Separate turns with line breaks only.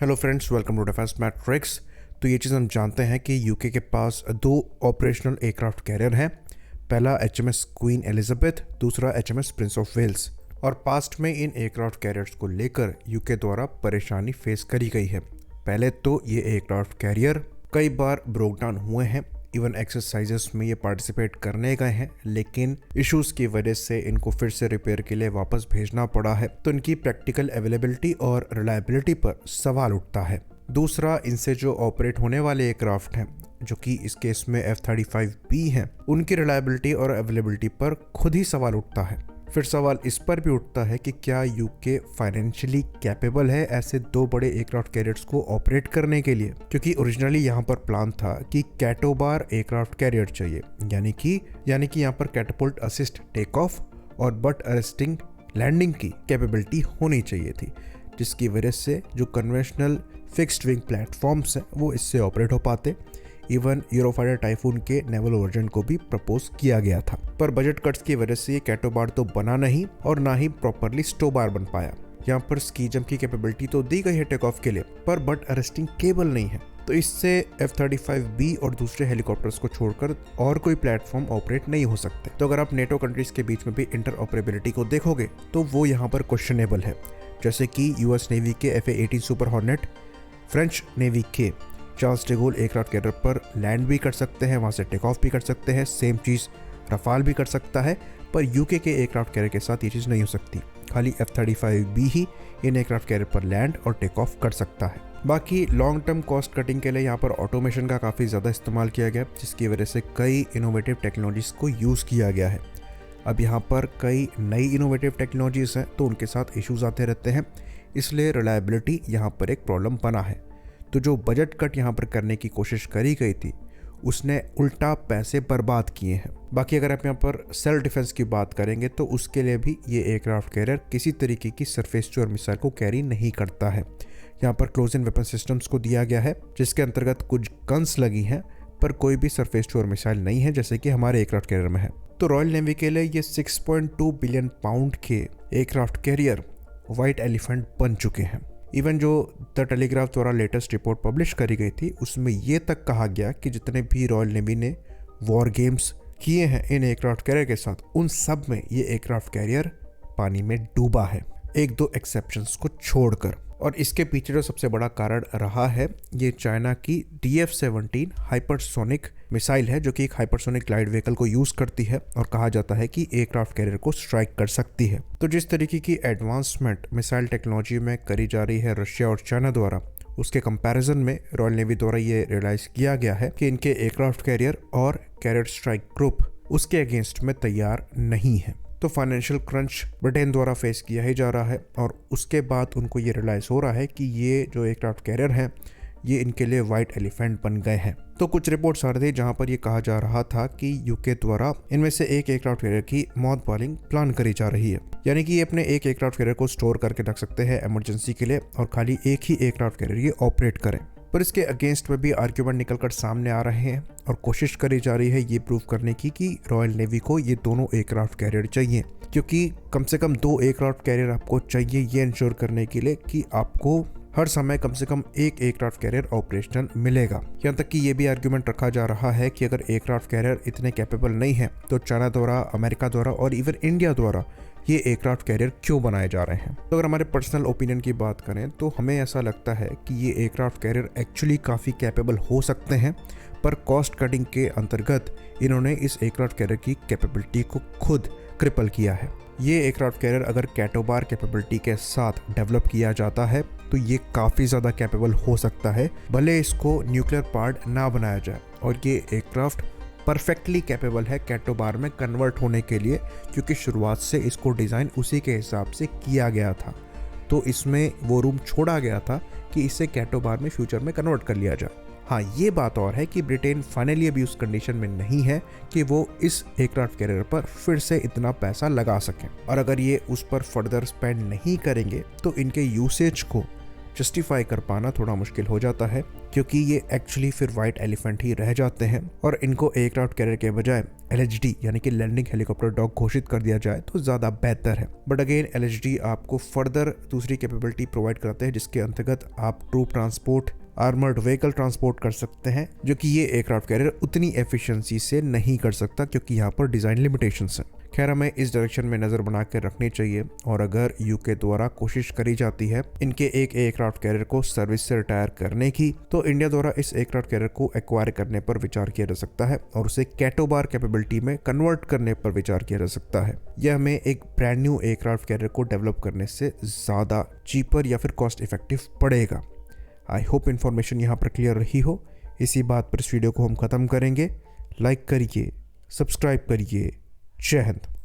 Hello friends, welcome to defence matrix. तो ये चीज़ हम जानते हैं कि यूके के पास दो ऑपरेशनल एयरक्राफ्ट कैरियर हैं। पहला एचएमएस क्वीन एलिजाबेथ, दूसरा एचएमएस प्रिंस ऑफ वेल्स। और पास्ट में इन एयरक्राफ्ट कैरियर्स को लेकर यूके द्वारा परेशानी फेस करी गई है। पहले तो ये एयरक्राफ्ट कैरियर कई बार ब्रोक डाउन हुए हैं, इवन एक्सरसाइजेस में ये पार्टिसिपेट करने गए हैं, लेकिन इश्यूज की वजह से इनको फिर से रिपेयर के लिए वापस भेजना पड़ा है। तो इनकी प्रैक्टिकल अवेलेबिलिटी और रिलायबिलिटी पर सवाल उठता है। दूसरा, इनसे जो ऑपरेट होने वाले एयरक्राफ्ट हैं, जो कि इस केस में F-35B हैं, उनकी रिलायबिलिटी और अवेलेबिलिटी पर खुद ही सवाल उठता है। फिर सवाल इस पर भी उठता है कि क्या यूके फाइनेंशियली कैपेबल है ऐसे दो बड़े एयरक्राफ्ट कैरियर्स को ऑपरेट करने के लिए, क्योंकि ओरिजिनली यहाँ पर प्लान था कि कैटोबार एयरक्राफ्ट कैरियर चाहिए, यानी कि यहाँ पर कैटपुल्ट असिस्ट टेक ऑफ और बट अरेस्टिंग लैंडिंग की कैपेबिलिटी होनी चाहिए थी, जिसकी वजह से जो कन्वेंशनल फिक्स्ड विंग प्लेटफॉर्म्स हैं वो इससे ऑपरेट हो पाते। इवन यूरोफाइटर टाइफून के नेवल वर्जन को भी प्रपोज किया गया था, पर बजट कट्स की वजह से ये कैटोबार तो बना नहीं और ना ही प्रॉपरली स्टोबार बन पाया। यहाँ पर स्की जंप की कैपेबिलिटी तो दी गई है टेक ऑफ के लिए, पर बट अरेस्टिंग केबल नहीं है। तो इससे F-35B और दूसरे हेलीकॉप्टर्स को छोड़कर और कोई प्लेटफॉर्म ऑपरेट नहीं हो सकते। तो अगर आप नेटो कंट्रीज के बीच में भी इंटर ऑपरेबिलिटी को देखोगे तो वो यहाँ पर क्वेश्चनेबल है, जैसे कि यूएस नेवी के F-18 super hornet, French navy के चार्ल्स डे गोल एयरक्राफ्ट कैरियर पर लैंड भी कर सकते हैं, वहाँ से टेक ऑफ भी कर सकते हैं। सेम चीज़ रफाल भी कर सकता है, पर यूके के एयरक्राफ्ट कैरियर के साथ ये चीज़ नहीं हो सकती। खाली F-35B he in aircraft carrier पर लैंड और टेक ऑफ कर सकता है। बाकी लॉन्ग टर्म कॉस्ट कटिंग के लिए यहाँ पर ऑटोमेशन का काफ़ी ज़्यादा इस्तेमाल किया गया, जिसकी वजह से कई इनोवेटिव टेक्नोलॉजीज़ को यूज़ किया गया है। अब यहाँ पर कई नई इनोवेटिव टेक्नोलॉजीज़ हैं, तो उनके साथ इश्यूज आते रहते हैं, इसलिए रिलायबिलिटी यहाँ पर एक प्रॉब्लम बना है। तो जो बजट कट यहाँ पर करने की कोशिश करी गई थी, उसने उल्टा पैसे बर्बाद किए हैं। बाकी अगर आप यहाँ पर सेल्फ डिफेंस की बात करेंगे तो उसके लिए भी ये एयरक्राफ्ट कैरियर किसी तरीके की सरफेस टू एयर मिसाइल को कैरी नहीं करता है। यहाँ पर क्लोज इन वेपन सिस्टम्स को दिया गया है, जिसके अंतर्गत कुछ गन्स लगी हैं, पर कोई भी सरफेस टू एयर मिसाइल नहीं है, जैसे कि हमारे एयरक्राफ्ट कैरियर में है। तो रॉयल नेवी के लिए ये 6.2 बिलियन पाउंड के एयरक्राफ्ट कैरियर व्हाइट एलिफेंट बन चुके हैं। इवन जो द टेलीग्राफ द्वारा लेटेस्ट रिपोर्ट पब्लिश करी गई थी, उसमें ये तक कहा गया कि जितने भी रॉयल नेवी ने वॉर गेम्स किए हैं इन एयरक्राफ्ट कैरियर के साथ, उन सब में ये एयरक्राफ्ट कैरियर पानी में डूबा है, एक दो एक्सेप्शंस को छोड़कर। और इसके पीछे जो सबसे बड़ा कारण रहा है, ये चाइना की DF-17 हाइपरसोनिक मिसाइल है, जो कि एक हाइपरसोनिक ग्लाइड व्हीकल को यूज करती है और कहा जाता है कि एयरक्राफ्ट कैरियर को स्ट्राइक कर सकती है। तो जिस तरीके की एडवांसमेंट मिसाइल टेक्नोलॉजी में करी जा रही है रशिया और चाइना द्वारा, उसके कंपैरिजन में रॉयल नेवी द्वारा ये रियलाइज किया गया है कि इनके एयरक्राफ्ट कैरियर और कैरियर स्ट्राइक ग्रुप उसके अगेंस्ट में तैयार नहीं है। तो फाइनेंशियल क्रंच ब्रिटेन द्वारा फेस किया ही जा रहा है, और उसके बाद उनको ये रियलाइज हो रहा है कि ये जो एयरक्राफ्ट कैरियर हैं, ये इनके लिए वाइट एलिफेंट बन गए हैं। तो कुछ रिपोर्ट्स आ रहे थे जहां पर ये कहा जा रहा था कि यूके द्वारा इनमें से एक एयरक्राफ्ट कैरियर की मॉथबॉलिंग प्लान करी जा रही है, यानी कि ये अपने एक एयरक्राफ्ट कैरियर को स्टोर करके रख सकते हैं इमरजेंसी के लिए, और खाली एक ही एयरक्राफ्ट कैरियर ये ऑपरेट करें। पर इसके अगेंस्ट में भी आर्ग्यूमेंट निकलकर सामने आ रहे हैं और कोशिश करी जा रही है ये प्रूव करने की कि रॉयल नेवी को ये दोनों एयरक्राफ्ट कैरियर चाहिए, क्योंकि कम से कम दो एयरक्राफ्ट कैरियर आपको चाहिए ये इंश्योर करने के लिए कि आपको हर समय कम से कम एक एयरक्राफ्ट कैरियर ऑपरेशनल मिलेगा। यहाँ तक कि ये भी आर्ग्यूमेंट रखा जा रहा है कि अगर एयरक्राफ्ट कैरियर इतने कैपेबल नहीं है, तो चाइना द्वारा, अमेरिका द्वारा और इवन इंडिया द्वारा ये एयरक्राफ्ट कैरियर क्यों बनाए जा रहे हैं। तो अगर हमारे पर्सनल ओपिनियन की बात करें तो हमें ऐसा लगता है कि ये एयरक्राफ्ट कैरियर एक्चुअली काफ़ी कैपेबल हो सकते हैं, पर कॉस्ट कटिंग के अंतर्गत इन्होंने इस एयरक्राफ्ट कैरियर की कैपेबिलिटी को खुद क्रिपल किया है। ये एयरक्राफ्ट कैरियर अगर कैटोबार कैपेबिलिटी के साथ डेवलप किया जाता है तो ये काफ़ी ज़्यादा कैपेबल हो सकता है, भले इसको न्यूक्लियर पार्ट ना बनाया जाए। और ये एयरक्राफ्ट परफेक्टली कैपेबल है कैटोबार में कन्वर्ट होने के लिए, क्योंकि शुरुआत से इसको डिज़ाइन उसी के हिसाब से किया गया था। तो इसमें वो रूम छोड़ा गया था कि इसे कैटोबार में फ्यूचर में कन्वर्ट कर लिया जाए। हाँ, ये बात और है कि ब्रिटेन फाइनली अभी उस कंडीशन में नहीं है कि वो इस एयरक्राफ्ट कैरियर पर फिर से इतना पैसा लगा सकें, और अगर ये उस पर फर्दर स्पेंड नहीं करेंगे तो इनके यूसेज को जस्टिफाई कर पाना थोड़ा मुश्किल हो जाता है, क्योंकि ये एक्चुअली फिर वाइट एलिफेंट ही रह जाते हैं और इनको एयरक्राफ्ट कैरियर के बजाय LHD यानी कि लैंडिंग हेलीकॉप्टर डॉग घोषित कर दिया जाए तो ज़्यादा बेहतर है। बट अगेन LHD आपको फर्दर दूसरी कैपेबिलिटी प्रोवाइड कराते हैं, जिसके अंतर्गत आप troop transport, armoured vehicle transport कर सकते हैं, जो कि ये एयरक्राफ्ट कैरियर उतनी एफिशिएंसी से नहीं कर सकता, क्योंकि यहाँ पर डिज़ाइन लिमिटेशंस हैं। खैर, हमें इस डायरेक्शन में नज़र बना कर रखनी चाहिए, और अगर यूके द्वारा कोशिश करी जाती है इनके एक एयरक्राफ्ट कैरियर को सर्विस से रिटायर करने की, तो इंडिया द्वारा इस एयरक्राफ्ट कैरियर को एक्वायर करने पर विचार किया जा सकता है और उसे कैटोबार कैपेबिलिटी में कन्वर्ट करने पर विचार किया जा सकता है। यह हमें एक ब्रांड न्यू एयरक्राफ्ट कैरियर को डेवलप करने से ज़्यादा चीपर या फिर कॉस्ट इफेक्टिव पड़ेगा। आई होप इन्फॉर्मेशन यहाँ पर क्लियर रही हो। इसी बात पर इस वीडियो को हम ख़त्म करेंगे। लाइक करिए, सब्सक्राइब करिए। जय हिंद।